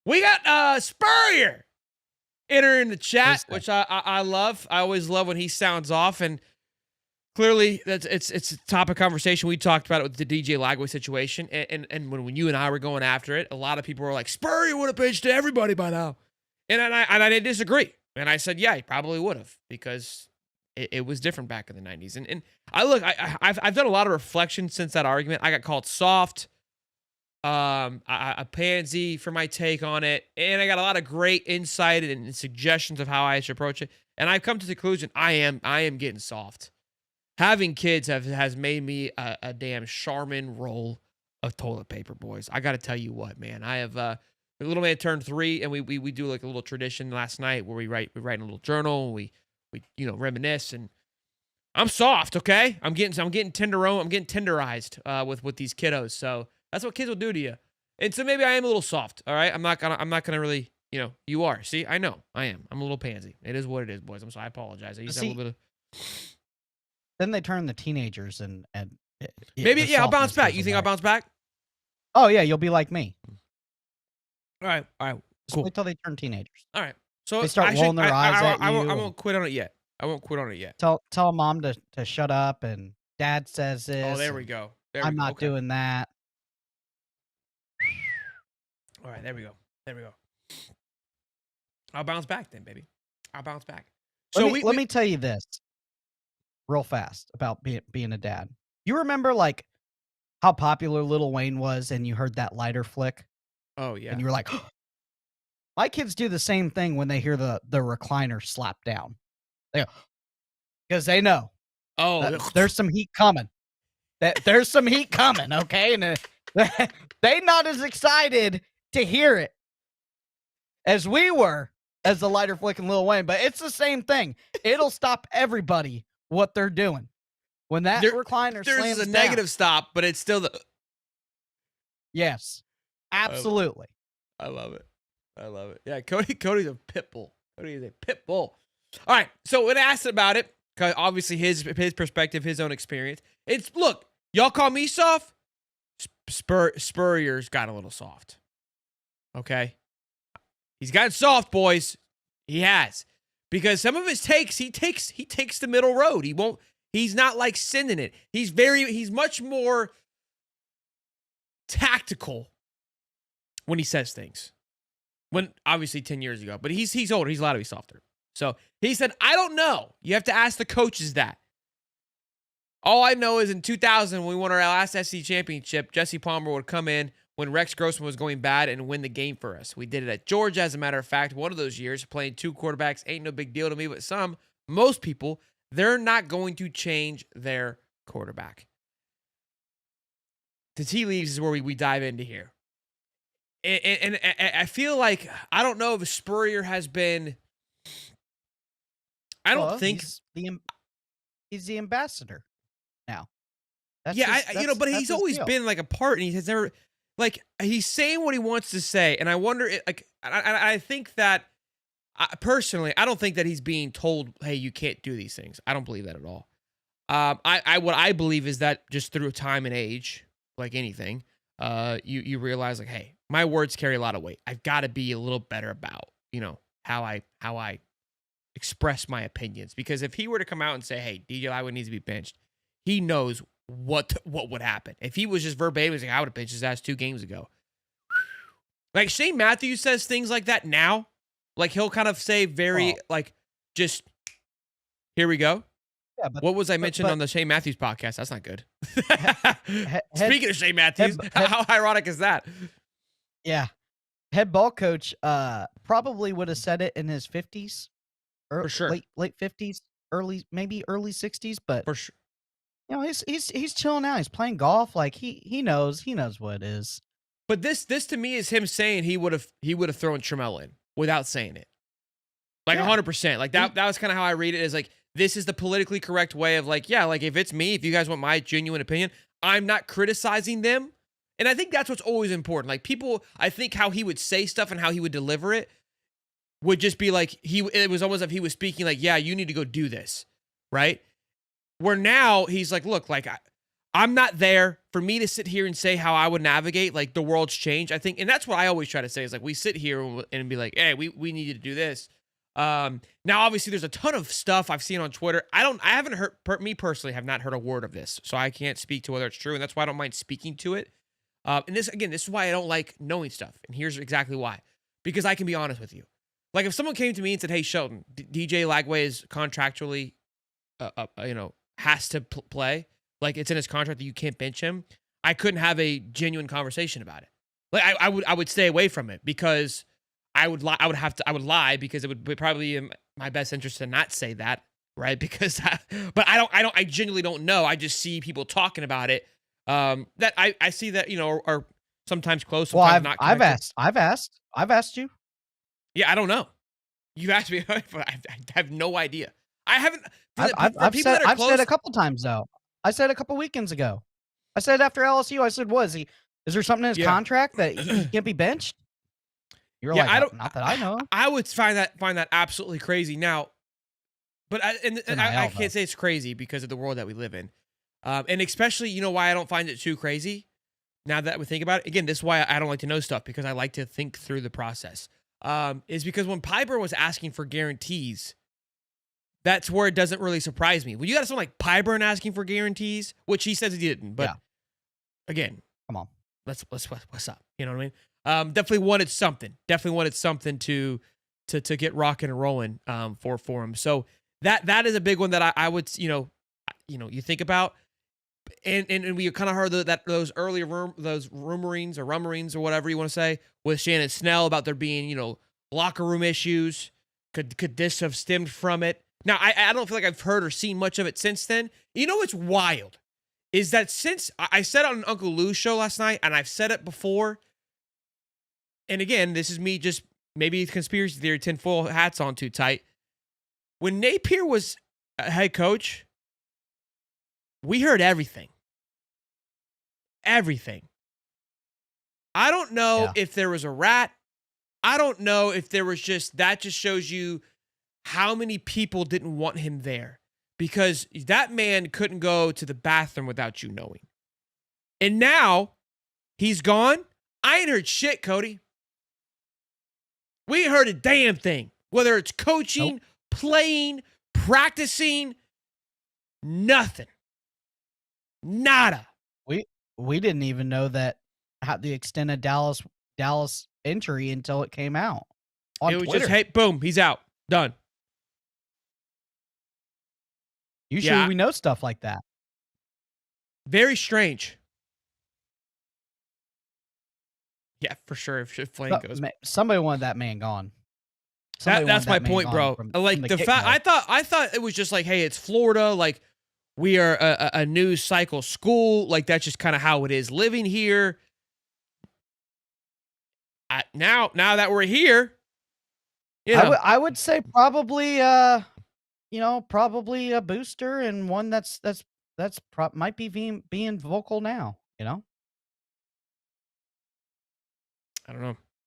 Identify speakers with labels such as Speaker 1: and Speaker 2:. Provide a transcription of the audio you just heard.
Speaker 1: We got Spurrier entering the chat, which I love. I always love when he sounds off, and clearly it's a topic of conversation. We talked about it with the DJ Lagway situation, and when you and I were going after it, a lot of people were like, Spurrier would have pitched to everybody by now, and I didn't disagree, and I said, yeah, he probably would have, because it was different back in the 90s, and I've done a lot of reflection since that argument. I got called soft, a pansy for my take on it, and I got a lot of great insight and suggestions of how I should approach it, and I've come to the conclusion I am getting soft. Having kids has made me a damn Charmin roll of toilet paper, boys. I got to tell you what, man. I have the little man turned 3, and we do like a little tradition last night where we write in a little journal, we reminisce, and I'm soft, okay? I'm getting tenderized with these kiddos. So that's what kids will do to you. And so maybe I am a little soft, all right? I'm not gonna really, you are. See, I know I am. I'm a little pansy. It is what it is, boys. I apologize. I used to have a little bit of.
Speaker 2: Then they turn the teenagers and
Speaker 1: maybe, yeah, I'll bounce back. You think I'll bounce back?
Speaker 2: Oh yeah, you'll be like me.
Speaker 1: All right, cool.
Speaker 2: Just wait till they turn teenagers.
Speaker 1: All right, so
Speaker 2: they start rolling their eyes at you.
Speaker 1: I won't quit on it yet.
Speaker 2: Tell mom to shut up, and dad says this.
Speaker 1: Oh, there we go.
Speaker 2: I'm not doing that.
Speaker 1: All right, there we go. I'll bounce back then, baby. I'll bounce back. So
Speaker 2: let me tell you this real fast about being a dad. You remember like how popular Lil Wayne was, and you heard that lighter flick?
Speaker 1: Oh yeah.
Speaker 2: And you were like, oh. My kids do the same thing when they hear the recliner slap down. They go, because they know.
Speaker 1: Oh,
Speaker 2: there's some heat coming. There's some heat coming, okay? And they not as excited to hear it as we were as the lighter flick and Lil Wayne, but it's the same thing. It'll stop everybody what they're doing. When that recliner slams
Speaker 1: there's a
Speaker 2: down,
Speaker 1: negative stop, but it's still the.
Speaker 2: Yes, absolutely.
Speaker 1: I love it. Yeah, Cody's a pit bull. Cody is a pit bull. All right, so when asked about it, because obviously his perspective, his own experience, look, y'all call me soft. Spurrier's got a little soft. Okay, he's gotten soft, boys. He has, because some of his takes, he takes the middle road. He's not like sending it. He's much more tactical when he says things. When obviously 10 years ago, but he's older. He's allowed to be softer. So he said, I don't know. You have to ask the coaches that. All I know is in 2000, when we won our last SEC championship, Jesse Palmer would come in when Rex Grossman was going bad and win the game for us. We did it at Georgia, as a matter of fact. One of those years, playing 2 quarterbacks ain't no big deal to me, but most people, they're not going to change their quarterback. The tea leaves is where we dive into here. And I feel like, I don't know if Spurrier has been, I don't think.
Speaker 2: He's the ambassador now.
Speaker 1: But he's always been like a part, and he has never, like, he's saying what he wants to say. And I wonder, I think that, personally, I don't think that he's being told, hey, you can't do these things. I don't believe that at all. What I believe is that just through time and age, like anything, you realize, like, hey, my words carry a lot of weight. I've got to be a little better about, how I express my opinions. Because if he were to come out and say, hey, DJ Lagway needs to be benched, he knows what would happen. If he was just verbatim, he's like, I would have benched his ass 2 games ago. Like Shane Matthews says things like that now. Like he'll kind of say just, here we go. Yeah, what was I mentioned on the Shane Matthews podcast? That's not good. Speaking of Shane Matthews, how ironic is that?
Speaker 2: Yeah. Head ball coach probably would have said it in his 50s.
Speaker 1: For sure.
Speaker 2: Late 50s, maybe early 60s, but
Speaker 1: for sure.
Speaker 2: He's chilling out. He's playing golf. Like he knows what it is.
Speaker 1: But this to me is him saying he would have thrown Trammell in without saying it. Like 100%. Like that was kind of how I read it, is like, this is the politically correct way of like, yeah, like if it's me, if you guys want my genuine opinion, I'm not criticizing them. And I think that's what's always important. Like people, I think how he would say stuff and how he would deliver it would just be like, it was almost like he was speaking like, yeah, you need to go do this. Right. Where now he's like, look, like I'm not there for me to sit here and say how I would navigate. Like, the world's changed, I think, and that's what I always try to say is like we sit here and be like, hey, we need you to do this. Now obviously there's a ton of stuff I've seen on Twitter. I haven't heard me personally have not heard a word of this, so I can't speak to whether it's true, and that's why I don't mind speaking to it. And this is why I don't like knowing stuff, and here's exactly why. Because I can be honest with you. Like, if someone came to me and said, "Hey, Shelton, DJ Lagway is contractually, has to play. Like, it's in his contract that you can't bench him." I couldn't have a genuine conversation about it. Like, I would stay away from it because I would lie because it would be probably in my best interest to not say that, right? Because, but I genuinely don't know. I just see people talking about it. That I see that are sometimes close, sometimes not.
Speaker 2: I've asked you.
Speaker 1: Yeah, I don't know. You've asked me, but I have no idea. I haven't.
Speaker 2: I've said a couple times though. I said a couple weekends ago. I said after LSU, I said, is there something in his contract that he can't be benched? You're like, not that I know.
Speaker 1: I would find that absolutely crazy now. But I can't say it's crazy because of the world that we live in. And especially, why I don't find it too crazy now that we think about it. Again, this is why I don't like to know stuff, because I like to think through the process. Is because when Piper was asking for guarantees, that's where it doesn't really surprise me. When you got someone like Pyburn asking for guarantees, which he says he didn't, but again,
Speaker 2: come on,
Speaker 1: what's up? You know what I mean? Definitely wanted something. Definitely wanted something to get rocking and rolling for him. So that is a big one that I would you think about, and we kind of heard those earlier those rumorings or whatever you want to say with Shannon Snell about there being locker room issues. Could this have stemmed from it? Now, I don't feel like I've heard or seen much of it since then. What's wild is that since I said it on Uncle Lou's show last night, and I've said it before, and again, this is me just maybe conspiracy theory, tinfoil hats on too tight. When Napier was a head coach, we heard everything. Everything. I don't know if there was a rat. I don't know if there was that just shows you how many people didn't want him there, because that man couldn't go to the bathroom without you knowing. And now he's gone. I ain't heard shit, Cody. We ain't heard a damn thing. Whether it's coaching, playing, practicing, nothing. Nada.
Speaker 2: We didn't even know that the extent of Dallas injury until it came out on Twitter.
Speaker 1: Just, hey, boom, he's out. Done.
Speaker 2: Usually we know stuff like that.
Speaker 1: Very strange. Yeah, for sure. If Flame goes,
Speaker 2: somebody wanted that man gone.
Speaker 1: That's my point, bro. Like the fact, I thought it was just like, hey, it's Florida. Like, we are a news cycle school. Like, that's just kind of how it is living here. Now that we're here,
Speaker 2: I would say probably probably a booster, and one that's might be being vocal now.
Speaker 1: I don't know.